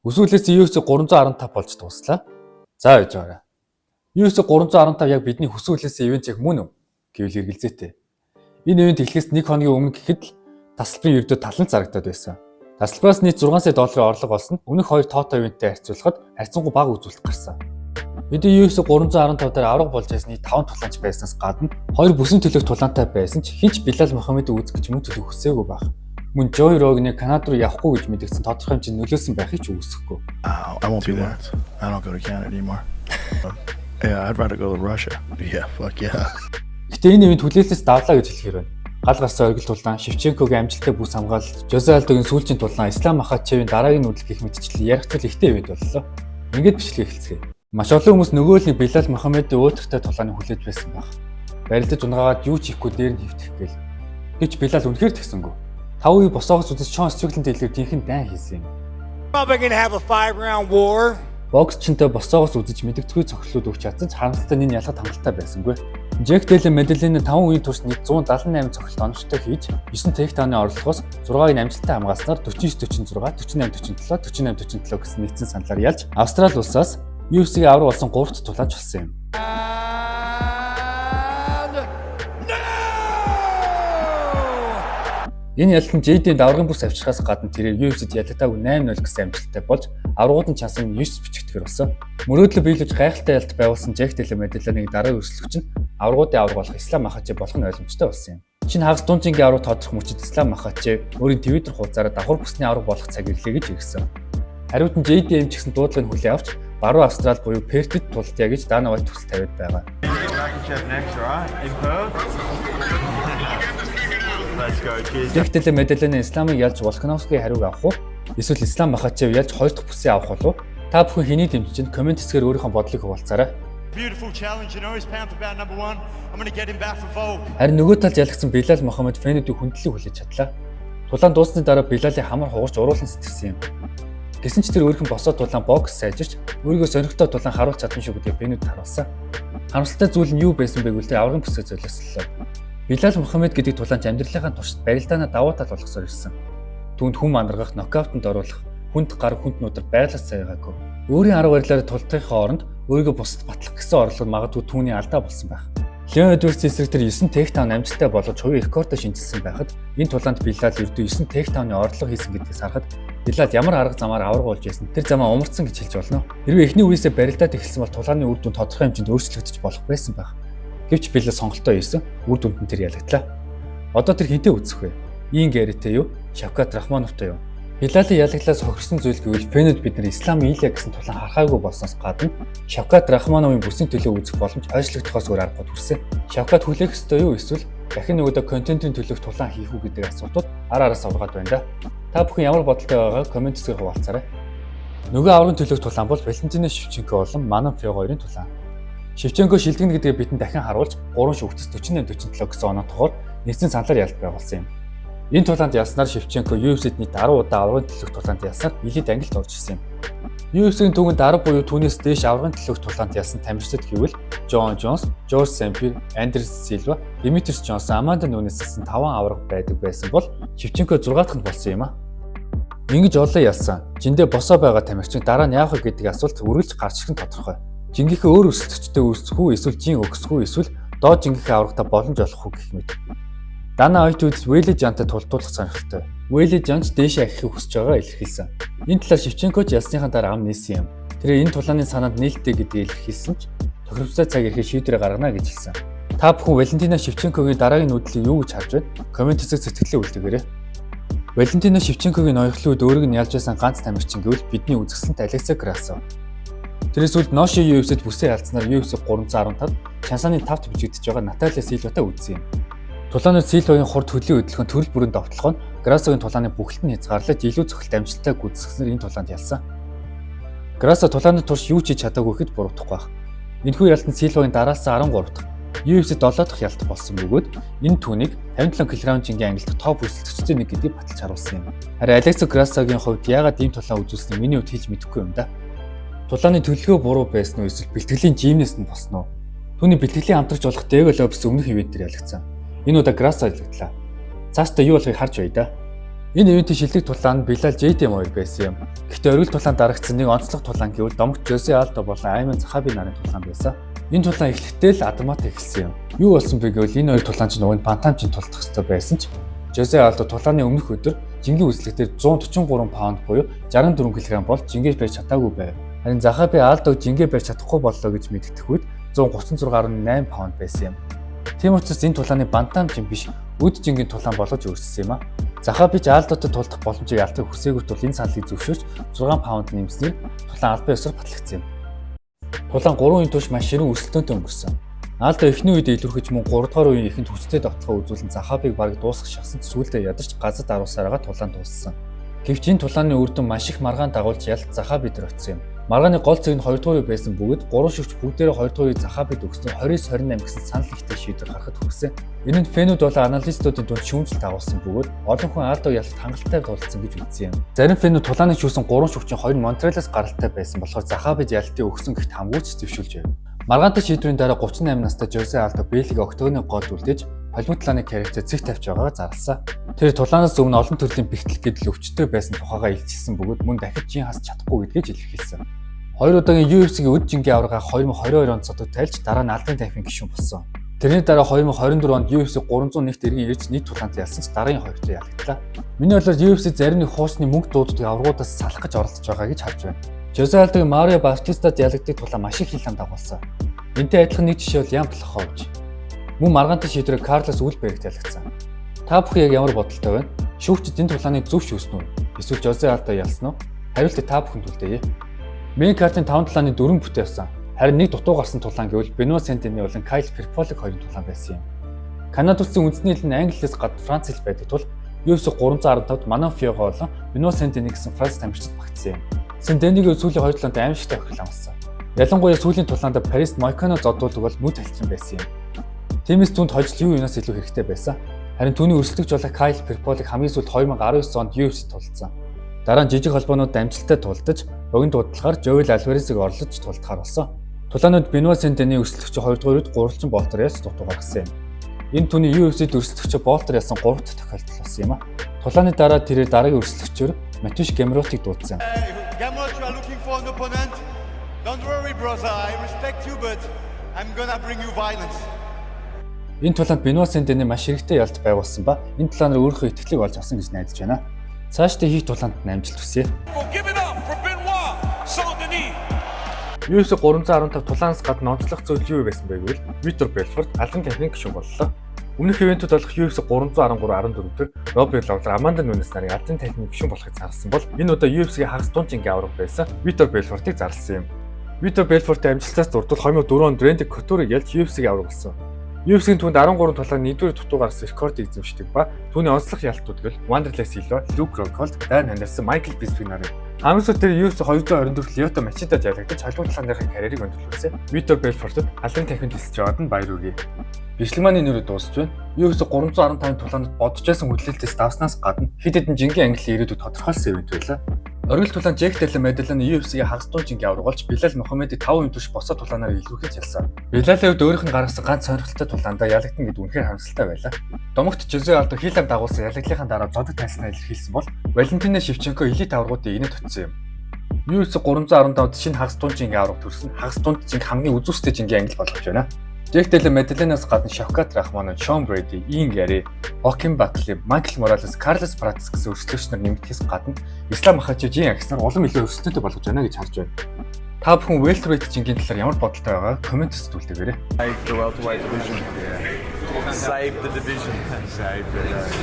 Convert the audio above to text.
Өсвөлээс UFC 315 болж дуслаа. За байж байгаарай. UFC 315 яг бидний хүсвэлээс ивент яг мөн үү гэвэл эргэлзээтэй. Энэ ивент эхлэхээс 1 хоногийн өмнө гэхэд л тасалбарын ердөө талан зарагдаад байсан. Тасалбараас нийт 6 сая долларын орлого олсон нь өмнөх хоёр тото ивенттэй харьцуулахад харьцангуй бага үзүүлэлт гарсан. Бидний UFC 315 дээр авраг болж байсан 5 тулаанч байснаас гадна 2 бүсийн төлөөх тулаантай байсан ч хинч Билал Мухаммедийг үзэх гэж мөн төлөв хүсээгүй байх. Мөн Joe Rogan-ыг Канада руу явахгүй гэж мэдгдсэн тодорхой хэмжээнд нөлөөсөн байхыг ч үгүйсэхгүй. I won't do that. I don't go to Canada anymore. Yeah, I'd rather go to Russia. Yeah, fuck yeah. Гэтэ энэ ивент хүлээлтээс давлаа гэж хэлэхээр байна. Гал гарсан оргил тулаан, Шевченкогийн амжилттай бүс хамгаалалт, Жозе Алдогийн сүүлчийн тулаан, Ислам Махачевийн дараагийн нүдэл гэх мэтчлэн яригцал ихтэй ивент боллоо. Ингээд бичлэг эхэлцгээе. Маш олон хүмүүс нөгөө л Билал Мухаммедийн өөдөртэй тулааны хүлээж байсан баг. Барилдаж унгаагаад юу ч хийхгүй дээр нь хөвтөх гээл. Гэвч Билал үнэхээр тэгсэнгүй. 5 үе босоогоос үзэж Шон Стрикленд хэлээр тийхэн дайн хийсэн юм. Probably gonna have a 5-round war. Боксчинтэй босоогоос үзэж мэдгэцгүй цохирлууд өгч чадсан ч харамсалтай нь ялгад хангалттай байсангүй. Джек Дэлэ Меделлины 5 үеийн турш нийт 178 цохилт оновчтой хийж 9 тэйктауны орлогоос 6-ыг амжилттай хамгаалснаар 49-46, 48-47, 48-47 гэсэн нэгдсэн саналаар ялж Австрали улсаас UFC-гийн авраг болсон 3-т тулааж болсон юм. Энэ ялалт нь JD-ийн даврагын бүс авчрахаас гадна тэрээр UFC-д ялагдаагүй 8-0 гэсэн амжилттай болж аврагуудын чансан 9 бичигдэхэр болсон. Мөрөөдлөө биелүүлж гайхалтай ялалт байгуулсан Джек Дэлэ Меделланийг дараагийн өрсөлдөгч нь аврагуудын авраг болох Ислам Махачев болох нь ойлгомжтой болсон юм. Шинэ хагас дундчингийн авраг тоодох мөчид Ислам Махачев өөрийн Twitter хуудасаараа давхар бүсний авраг болох цаг ирлээ гэж иргсэн. Хариуд нь JD-м ч гэсэн дуудлагыг хүлээн авч баруун Австрали буюу Пертэд тултъя гэж Дана White төсөл тавиад байгаа. Джек Дэлэ Меделланы Исламыг ялж Волкановскийн хариуг авах уу? Эсвэл Ислам Махачев ялж 2 дахь бүсээ авах болов уу? Та бүхэн хэний дэмжиж комент хэсгээр өөрийнхөө бодлыг хуваалцаарай. Харин нөгөө талд ялгсан Билал Мухаммед фэнүүдийн хүндлэлийг хүлээж чадлаа. Тулаан дууссаны дараа Билалын хамар хугарч уруулан сэтгсэн юм. Гэсэн ч тэр өөрхөн босоо тулаан бокс сайжирч өөрийгөө сонирхтой тулаан харуулж чадсан шүү гэдэг фэнүүд харуулсан. Харамсалтай зүйл нь юу байсан бэ гэвэл тэр аврагын бүсээ золиослоо. Билал Мухаммед гэдэг тулаанч амьдралынхаа туршид барилдаанаа давуу тал болгосоор ирсэн. Түүнд хүн манаргах, нокаутанд оруулах, хүнд гар хүнд нудар байглаас цайгаагүй. Өөрийн арга барилаар тулдахын хооронд өөрийгөө бусад батлах гэсэн орлого магадгүй түүний алдаа болсон байх. Леон Эдвардс эсрэг тэр 9 тэйктаун амжилттай болгож хувийн рекордоо шинжилсэн байхад энэ тулаанд Билал ердөө 9 тэйктауны орлого хийсэн гэдгээс харахад Билал ямар арга замаар авраг болж байсан тэр замаа умарцсан гэж хэлж болно. Хэрвээ эхний үеэсээ барилдаад эхэлсэн бол тулааны үр дүн тодорхой хэмжээнд өөрчлөгдөж болох байсан байх. Гэвч Билал сонголтоо хийсэн, үр дүнд нь тэр ялагдлаа. Одоо тэр хинтээ үзэх вэ? Ийн Гэрэтэй юу? Шавкат Рахмановтой юу? Билалын ялагдлаас хохирсон зүйл гэвэл фэнүүд бид нар Ислам Илия гэсэн тулаан харахаагүй болсноос гадна Шавкат Рахмановын бүсийн төлөө үзэх боломж ойшлогдохоос өөр аргагүй хүрсэн. Шавкат хүлээх ёстой юу эсвэл дахин нөгөөдөө контентын төлөөх тулаан хийх үү гэдэг асуутууд араас ургаад байна да. Та бүхэн ямар бодолтой байгааг комент хэсгээр хуваалцаарай. Нөгөө аврагын төлөөх тулаан бол Валентина Шевченко болон Манам Фё хоёрын тулаан. Шевченко шилдэгнэ гэдгээ бидэнд дахин харуулж 3 шүгтс 48-47 гэсэн оноотойгоор нэгдсэн саналаар ялт байгуулсан юм. Энэ тулаанд ялснаар Шевченко UFC-д нийт 10 удаа аврагын төлөөх тулаанд ялсаар элит ангилд орж ирсэн юм. UFC-ийн түүхэнд 10 буюу түүнээс дээш аврагын төлөөх тулаанд ялсан тамирчид гэвэл Джон Джонс, Жорж Сэмпир, Андерс Силва, Димитрис Джонсон, Аманда Нунес гэсэн 5 авраг байдаг байсан бол Шевченко 6 дахь нь болсон юм а. Ингэж олоо ялсан. Жиндээ босоо байгаа тамирчин дараа нь яах вэ гэдэг асуулт үргэлж гарч ирэх нь тодорхой. Жингийнхээ өөр өсөлтчтэй үүсэх үү эсвэл жин өгсөх үү эсвэл доод жингийнхээ аврагтаа боломж олох уу гэх мэт. Дана White Вэлли Жантай тулдуулах сонирхолтой. Вэлли Жанч дээшээ ахихыг хүсэж байгаагаа илэрхийлсэн. Энэ талаар Шевченко ч ялсныхаа дараа ам нээсэн юм. Тэр энэ тулааны санаанд нээлттэй гэдгийг илэрхийлсэн ч тохиромжтой цаг ирэхэд шийдвэр гаргана гэж хэлсэн. Та бүхэн Валентина Шевченкогийн дараагийн нүдлийг юу гэж харж байна? Комент хэсэг сэтгэлээ үлдээгээрэй. Валентина Шевченкогийн ноёрхлын үед өөрийг нь ялж байсан ганц тамирчин гэвэл бидний үзэсгэлэнт Алекса Красов. Тэрээс үлд Ноши UFC-д бүсээ алдснаар UFC 315-д чансааны 5-т бичигдэж байгаа Наталья Силватай үзсэн юм. Тулааны Силвагийн хурд хөдлийн хөдөлгөөн төрөл бүрийн довтлого нь Грасогийн тулааны бүхэлд нь хязгаарлаж илүү цохилт амжилттай гүйцэтгэснээр энэ тулаанд ялсан. Грасо тулааны турш юу ч хийж чадаагүй гэхэд буруутгах байх. Энэхүү ялтанд Силвагийн дараалсан 13 дахь UFC 7 дахь ялт болсон бөгөөд энэ түүнийг 57 кг жингийн ангилалд топ өрсөлдөгчтэй нэг гэдгийг баталж харуулсан юм. Харин Алекса Грасогийн хувьд яагаад ийм тулаан үзүүлснээ миний хувьд хэлж мэдэхгүй юм да. Тулааны төлөвлөгөө буруу байсан уу эсвэл бэлтгэлийн жимнээс нь болсон уу? Түүний бэлтгэлийн хамтрагч болох Дэго Лобс өмнөх ивентээр ялагдсан. Энэ удаа Грасо ялагдлаа. Цаашдаа юу болохыг харж бай да. Энэ ивэнтийн шилдэг тулаан нь Билал JDM 2 байсан юм. Гэхдээ оргил тулаан дарагдсан нэг онцлог тулаан гэвэл домогт Жозе Алдо болон Айман Захаби нарын тулаан байсан. Энэ тулаан эхлэхдээ л Адамат эхэлсэн юм. Юу болсон бэ гэвэл энэ хоёр тулаан чинь уг нь Пантамжинд тулдах хэрэгтэй байсан ч Жозе Алдо тулааны өмнөх өдөр жингийн үзлэгтэр 143 паунд буюу 64 кг бол жингээ барьж чадаагүй байв. Харин Захаби Алдог жингээ барьж чадахгүй боллоо гэж мэддэх үед 136.8 паунд байсан юм. Тийм учраас энэ тулааны Пантамжин биш үд жингийн тулаан болгож өөрчилсөн юм а. Захаби Алдотой тулдах боломжийг алдахыг хүсээгүй тул энэ саналыг зөвшөөрч 6 паунд нэмснээр тулаан албан ёсоор батлагдсан юм. Тулаан 3 үеийн турш маш ширүүн өрсөлдөөнтэй өнгөрсөн. Алдо эхний үед илүүрхэж мөн 3 дахь үеийн эхэнд хүчтэй давталгаа үзүүлэн Захабиг бараг дуусгах шахсан сүүлдээ ядарч газад аруулсараа тулаан дууссан. Гэвч энэ тулааны үр дүн маш их маргаан дагуулж ялт Захаби дээр очсон юм. Маргааны гол цэг нь 2 дугаар үе байсан бөгөөд 3 шигч бүгдээрээ 2 дугаар үе Захабид өгснөөр 29-28 гэсэн санал ихтэй шийдвэр гаргахад хүрсэн. Энэ нь фэнүүд болон аналистуудын дунд шүүмжлэлт агуулсан бөгөөд олон хүн Алдо ялт хангалттай тулдсан гэж үзсэн юм. Зарим фэнүүд тулааны шүүсэн 3 шигчийн 2 нь Монтрелоос гаралтай байсан болохоор Захабид ялтыг өгсөн гэхт хамгүйч зөвшөөрж байв. Маргаантай шийдвэрийн дараа 38 настай Жозе Алдо Бэлийг октогоны гол үлдээж холбогд талааны карьерт зэг тавьж байгаагаа зарласан. Тэр тулаанаас өмнө олон төрлийн бэлтгэл гэдэл өвчтөй байсан тухайгаа илчилсэн бөгөөд мөн дахиж жин хасч чадахгүй гэдгийг илэрхийлсэн. 2 удаагийн UFC-гийн өд жингийн аварга 2022 онд цодод тайлж дараа нь албан тайфын гишүүн болсон. Тэрний дараа 2024 онд UFC 301-т иргэн ирж нийт тулаанд ялсан ч дараагийн хоёртой ялагдлаа. Миний бодлоор UFC зарим нэг хуучны мөнгө дууддаг аваргуудаас салах гэж оролдож байгаа гэж харж байна. Жозе Алдогийн Марио Баутистад ялагддаг тулаан маш их хилэн дагуулсан. Энтэй адилхан нэг жишээ бол Ян Блахович. Мөн маргаантай шийдвэрээр Карлос Үлберэгт ялагдсан. Та бүхэн яг ямар бодолтой байна? Шүүгчид энэ тулааны зөв шүүснэ үү? Эсвэл Жозе Алдо ялсан уу? Хариултыг та бүхэнд үлдээе. Мэн картын 5 тулааны 4 бүтээ явсан. Харин нэг дутуу гарсан тулаан гэвэл Бенуа Сентени болон Кайл Перполик хоёрын тулаан байсан юм. Канада улсын үндэсний хэл нь англи хэлээс гадна Франц хэл байдаг тул UFC 315-д Манон Фиого болон Бенуа Сентени гэсэн Франц тамирчид багтсан юм. Сентенигийн сүүлийн 2 тулаанд аимшигтай охирол амссан. Ялангуяа сүүлийн тулаанд Парист Мойкано зодуулдаг бол мөд талчин байсан юм. Тиймээс түнд хожил юу юунаас илүү хэрэгтэй байсан. Харин түүний өрсөлдөгч болох Кайл Перполик хамгийн сүүлд 2019 онд UFC тулдсан. Дараа нь жижиг холбоонууд амжилттай тулдаж, богино дуудлагаар Жоэл Альваресыг орлож тулдахаар болсон. Тулаанууд Бенуа Сентени өрсөлдөгч 2 дугаар үед гурвалжин болтоор яс дутуу гаргасан юм. Энэ түүний UFC-д өрсөлдөгч болтоор ясан 3 дахь тохиолдол болсон юм а. Тулааны дараа тэрээр дараагийн өрсөлдөгчөөр Матюш Гемротыг дуудсан. Gamrot, you are looking for an opponent? Don't worry, brother. I respect you, but I'm gonna bring you violence. Энэ тулаанд Бенуа Сентени маш хэрэгтэй ялт байгуулсан ба энэ тулаанаар өөрийнхөө итгэлийг олж авсан гэж найдаж байна. Цаашдаа хийх тулаанд амжилт хүсье. UFC 315 тулаанаас гадна онцлог зүйл юу байсан бэ гэвэл Витор Белфорт албан тайфны гишүүн боллоо. Өмнөх ивэнтүүд болох UFC 313-14 дээр Робби Лавлер, Аманда Нунес нарын албан тайфны гишүүн болохыг зарласан бол энэ удаа UFC-гийн хагас дунд жингийн аварга байсан Витор Белфортыг зарласан юм. Витор Белфортын амжилтаас дурдвал 2004 онд Рэнди Котурыг ялж UFC-гийн аварга болсон. UFC-ийн түүнд 13 тулаан нэгдүгээр дутуу гаргасан рекордыг эзэмшдэг ба түүний онцлог ялтууд гэл Wanderlei Silva, Luke Rockhold, Dan Henderson, Michael Bisping нарын хамгийн сүүлд тэр UFC 224 Lyoto Machida-д ялагдаж холбогд талааны карьерийг өндөрлүүлсэн. Витор Белфортод албан тайфанд тэлсэж байгаад нь баяр хүргэе. Бичлэг маань энэ үрээ дуусч байна. UFC 315 тулаанд бодож байсан хөдлөлтөөс давснаас гадна хэд хэдэн жингийн англи ирээдүйд тодорхойлсон ивент байлаа. Оргил тулаан Джек Дэлла Медаланы UFC-гийн хагас дунд жингийн аварга болж Билал Мухаммедийг 5 үеийн турш босоо тулаанаар илүүхийж ялсан. Билалын хувьд өөрийнх нь гаргасан ганц сонирхолтой тулаандаа ялагдсан гэдэг үнэхээр харамсалтай байлаа. Домогт Жозе Алдо хийлэм дагуулсан ялагдлынхаа дараа зодог тайлснаа илэрхийлсэн бол Валентина Шевченко элит аваргуудыг инээд утсан юм. UFC 315-д шинэ хагас дунд жингийн аварга төрсөн хагас дунд жинг хамгийн үзүүстэй жингийн англи болгож байна. Джек Дэлла Медаланаас гадна Шавкат Рахманов, Шон Брэди, Иэн Гари, Хокин Бакли, Майкл Моралес, Карлос Пратс гэсэн өрсөлдөгч нар нэмэгдэхээс гадна Ислам Махачевжийн агснаар улам илүү өрсөлдөөтэй болгож байна гэж харж байна. Та бүхэн welterweight жингийн талаар ямар бодолтой байгаа комментс зүйлтэйгээрэй. Save the welterweight division. Save the division. Save it.